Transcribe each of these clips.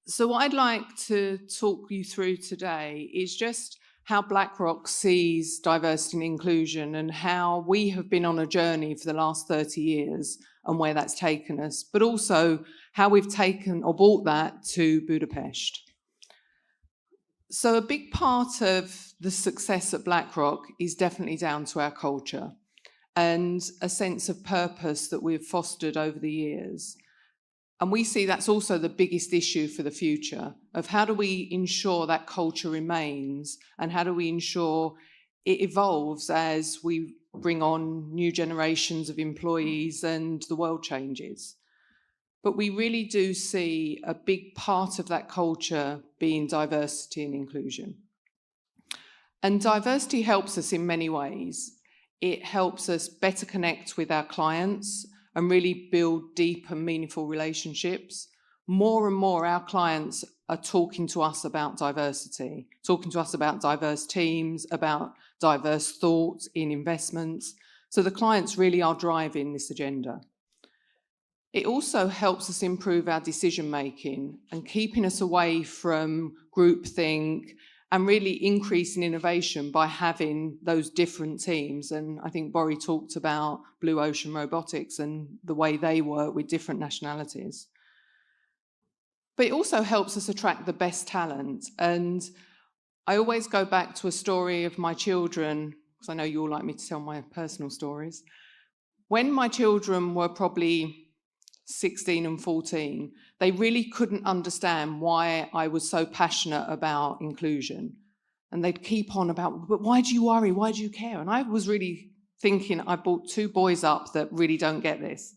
So what I'd like to talk you through today is just how BlackRock sees diversity and inclusion and how we have been on a journey for the last 30 years and where that's taken us, but also how we've taken or brought that to Budapest. So a big part of the success at BlackRock is definitely down to our culture and a sense of purpose that we've fostered over the years. And we see that's also the biggest issue for the future of how do we ensure that culture remains and how do we ensure it evolves as we bring on new generations of employees and the world changes. But we really do see a big part of that culture being diversity and inclusion. And diversity helps us in many ways. It helps us better connect with our clients and really build deep and meaningful relationships. More and more our clients are talking to us about diversity, talking to us about diverse teams, about diverse thoughts in investments. So the clients really are driving this agenda. It also helps us improve our decision making and keeping us away from groupthink and really increasing innovation by having those different teams. And I think Bori talked about Blue Ocean Robotics and the way they work with different nationalities. But it also helps us attract the best talent. And I always go back to a story of my children, because I know you all like me to tell my personal stories. When my children were probably 16 and 14, they really couldn't understand why I was so passionate about inclusion. And they'd keep on about, but why do you worry? Why do you care? And I was really thinking, I brought two boys up that really don't get this.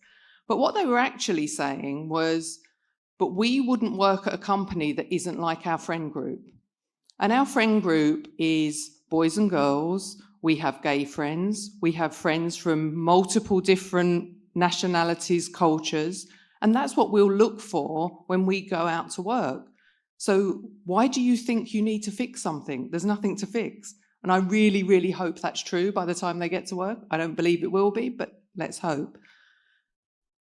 But what they were actually saying was, but we wouldn't work at a company that isn't like our friend group. And our friend group is boys and girls. We have gay friends. We have friends from multiple different nationalities, cultures, and that's what we'll look for when we go out to work. So why do you think you need to fix something? There's nothing to fix. And I really, really hope that's true by the time they get to work. I don't believe it will be, but let's hope.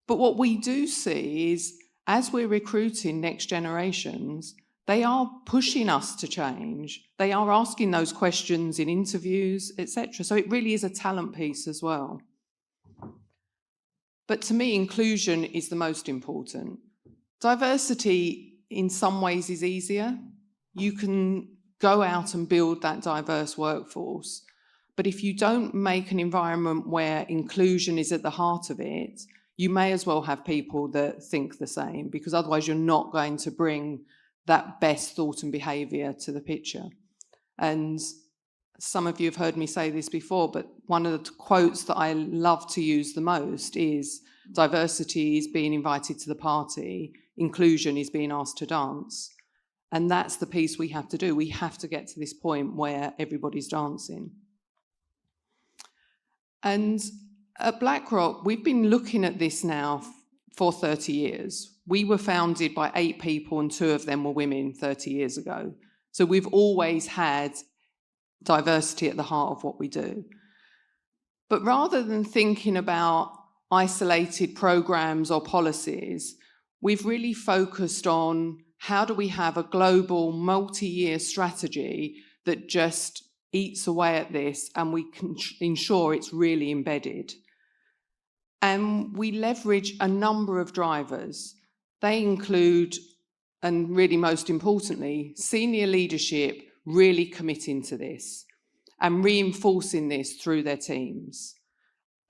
But what we do see is as we're recruiting next generations, they are pushing us to change. They are asking those questions in interviews, etc. So it really is a talent piece as well. But to me, inclusion is the most important. Diversity in some ways is easier. You can go out and build that diverse workforce. But if you don't make an environment where inclusion is at the heart of it, you may as well have people that think the same, because otherwise you're not going to bring that best thought and behaviour to the picture. And some of you have heard me say this before, but one of the quotes that I love to use the most is diversity is being invited to the party, inclusion is being asked to dance. And that's the piece we have to do. We have to get to this point where everybody's dancing. And at BlackRock, we've been looking at this now for 30 years. We were founded by 8 people and 2 of them were women 30 years ago. So we've always had diversity at the heart of what we do. But rather than thinking about isolated programs or policies, we've really focused on how do we have a global multi-year strategy that just eats away at this and we can ensure it's really embedded. And we leverage a number of drivers. They include, and really most importantly, senior leadership really committing to this and reinforcing this through their teams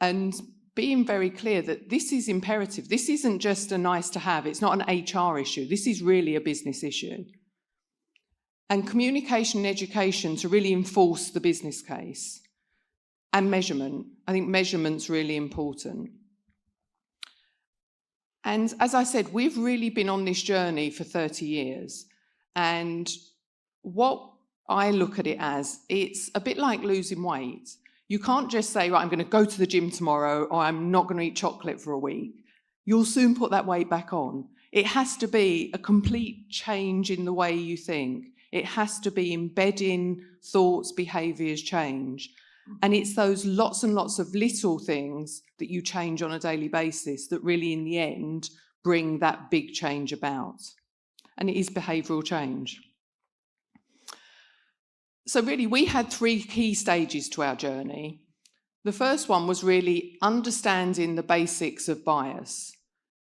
and being very clear that this is imperative. This isn't just a nice to have. It's not an HR issue. This is really a business issue. And communication and education to really enforce the business case. And measurement. I think measurement's really important. And as I said, we've really been on this journey for 30 years. And what I look at it as, it's a bit like losing weight. You can't just say, right, I'm going to go to the gym tomorrow or I'm not going to eat chocolate for a week. You'll soon put that weight back on. It has to be a complete change in the way you think. It has to be embedding thoughts, behaviours change. And it's those lots and lots of little things that you change on a daily basis that really in the end bring that big change about. and it is behavioural change. So really, we had 3 key stages to our journey. The first one was really understanding the basics of bias.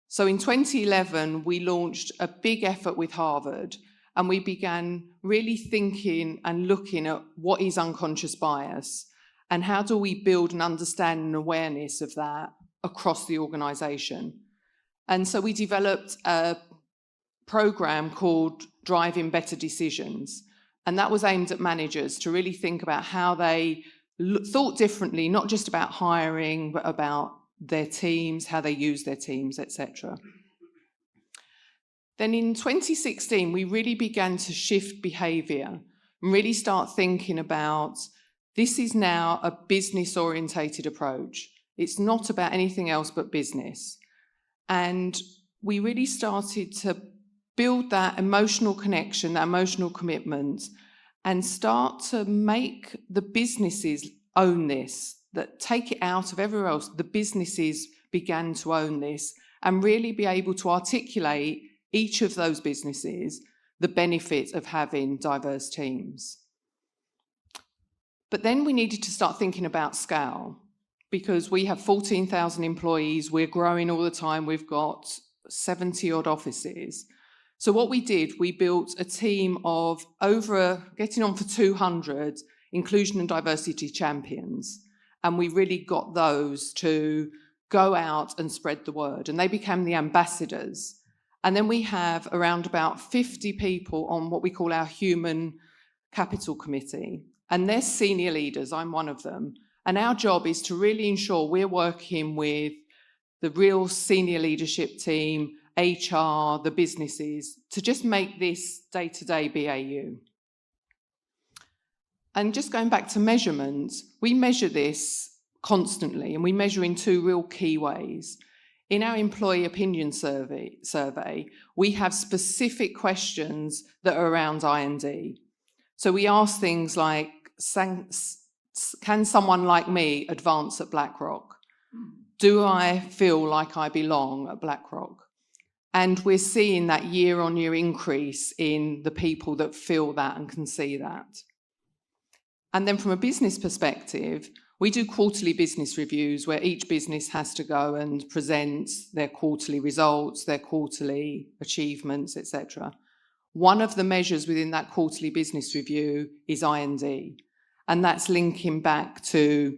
So in 2011, we launched a big effort with Harvard, and we began really thinking and looking at what is unconscious bias and how do we build an understanding and awareness of that across the organisation. And so we developed a program called Driving Better Decisions, and that was aimed at managers to really think about how they thought differently, not just about hiring, but about their teams, how they use their teams, etc. Then in 2016, we really began to shift behaviour and really start thinking about this is now a business-orientated approach. It's not about anything else but business. And we really started to build that emotional connection, that emotional commitment, and start to make the businesses own this, that take it out of everywhere else. The businesses began to own this and really be able to articulate each of those businesses the benefit of having diverse teams. But then we needed to start thinking about scale, because we have 14,000 employees, we're growing all the time, we've got 70 odd offices. So what we did, we built a team of getting on for 200 inclusion and diversity champions, and we really got those to go out and spread the word, and they became the ambassadors. And then we have around about 50 people on what we call our Human Capital Committee, and they're senior leaders, I'm one of them, and our job is to really ensure we're working with the real senior leadership team, HR, the businesses, to just make this day-to-day BAU. And just going back to measurement, we measure this constantly, and we measure in 2 real key ways. In our employee opinion survey, we have specific questions that are around I&D. So we ask things like, can someone like me advance at BlackRock? Do I feel like I belong at BlackRock? And we're seeing that year-on-year increase in the people that feel that and can see that. And then from a business perspective, we do quarterly business reviews where each business has to go and present their quarterly results, their quarterly achievements, etc. One of the measures within that quarterly business review is I&D, and that's linking back to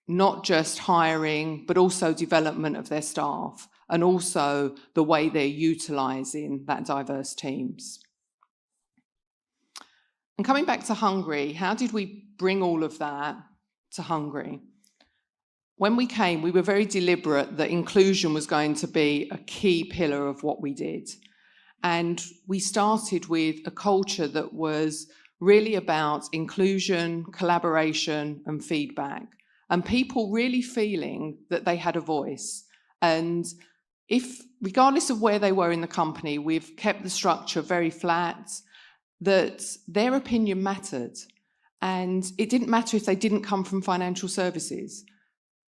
not just hiring, but also development of their staff, and also the way they're utilising that diverse teams. And coming back to Hungary, how did we bring all of that to Hungary? When we came, we were very deliberate that inclusion was going to be a key pillar of what we did. And we started with a culture that was really about inclusion, collaboration, and feedback, and people really feeling that they had a voice. And regardless of where they were in the company, we've kept the structure very flat, that their opinion mattered. And it didn't matter if they didn't come from financial services.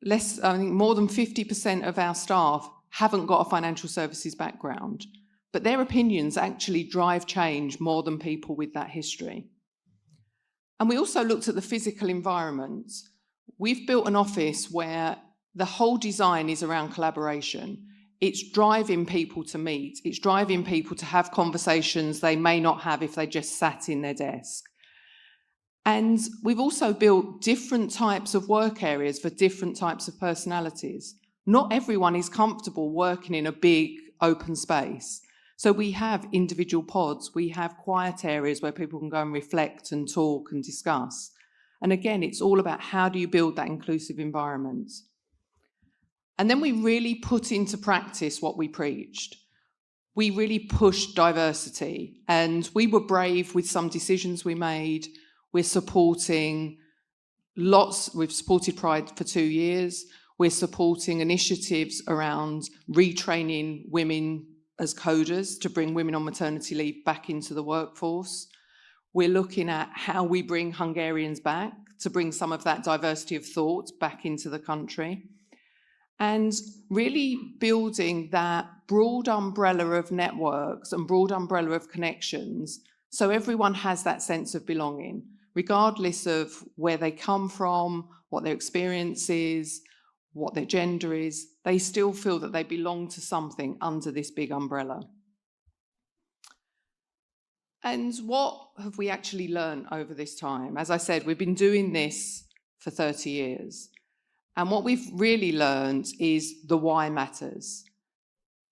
I think more than 50% of our staff haven't got a financial services background, but their opinions actually drive change more than people with that history. And we also looked at the physical environment. We've built an office where the whole design is around collaboration. It's driving people to meet. It's driving people to have conversations they may not have if they just sat in their desk. And we've also built different types of work areas for different types of personalities. Not everyone is comfortable working in a big open space. So we have individual pods, we have quiet areas where people can go and reflect and talk and discuss. And again, it's all about how do you build that inclusive environment. And then we really put into practice what we preached. We really pushed diversity, and we were brave with some decisions we made. We're supporting we've supported Pride for 2 years. We're supporting initiatives around retraining women as coders to bring women on maternity leave back into the workforce. We're looking at how we bring Hungarians back to bring some of that diversity of thought back into the country. And really building that broad umbrella of networks and broad umbrella of connections, so everyone has that sense of belonging, regardless of where they come from, what their experience is, what their gender is. They still feel that they belong to something under this big umbrella. And what have we actually learned over this time? As I said, we've been doing this for 30 years. And what we've really learned is the why matters.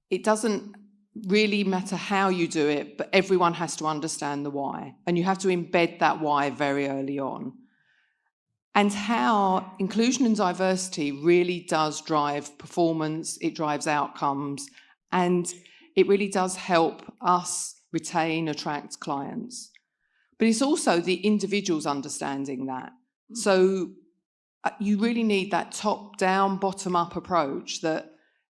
It doesn't really matter how you do it, but everyone has to understand the why. And you have to embed that why very early on. And how inclusion and diversity really does drive performance, it drives outcomes, and it really does help us retain, attract clients. But it's also the individuals understanding that. So you really need that top-down, bottom-up approach that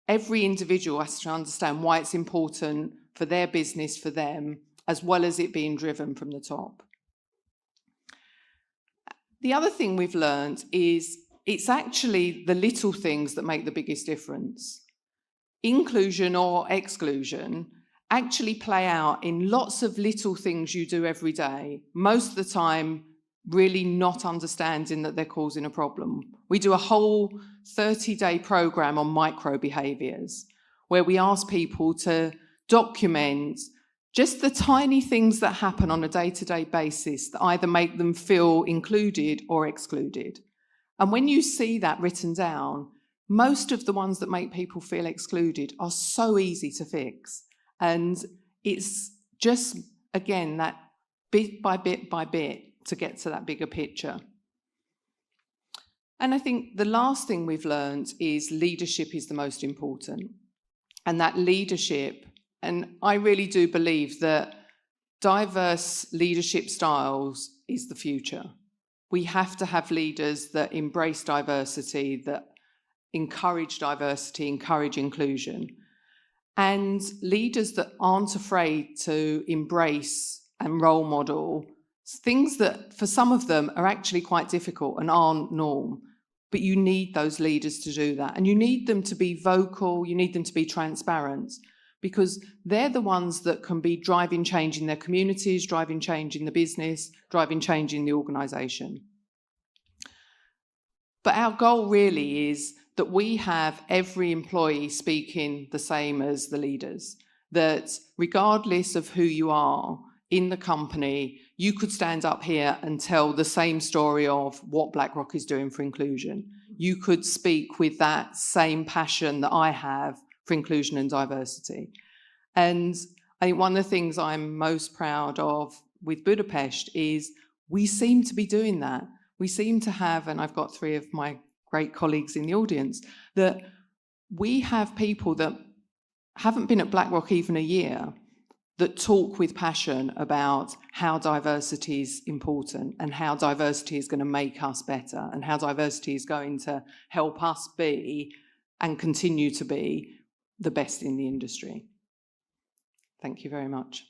every individual has to understand why it's important for their business, for them, as well as it being driven from the top. The other thing we've learned is it's actually the little things that make the biggest difference. Inclusion or exclusion actually play out in lots of little things you do every day, most of the time really not understanding that they're causing a problem. We do a whole 30-day program on micro behaviours where we ask people to document just the tiny things that happen on a day-to-day basis that either make them feel included or excluded. And when you see that written down, most of the ones that make people feel excluded are so easy to fix. And it's just, again, that bit by bit by bit to get to that bigger picture. And I think the last thing we've learned is leadership is the most important. And that leadership, and I really do believe that diverse leadership styles is the future. We have to have leaders that embrace diversity, that encourage diversity, encourage inclusion. And leaders that aren't afraid to embrace and role model things that for some of them are actually quite difficult and aren't norm. But you need those leaders to do that. And you need them to be vocal, you need them to be transparent, because they're the ones that can be driving change in their communities, driving change in the business, driving change in the organisation. But our goal really is that we have every employee speaking the same as the leaders, that regardless of who you are in the company, you could stand up here and tell the same story of what BlackRock is doing for inclusion. You could speak with that same passion that I have for inclusion and diversity. And I think one of the things I'm most proud of with Budapest is we seem to be doing that. We seem to have, and I've got 3 of my great colleagues in the audience, that we have people that haven't been at BlackRock even a year that talk with passion about how diversity is important and how diversity is going to make us better and how diversity is going to help us be and continue to be the best in the industry. Thank you very much.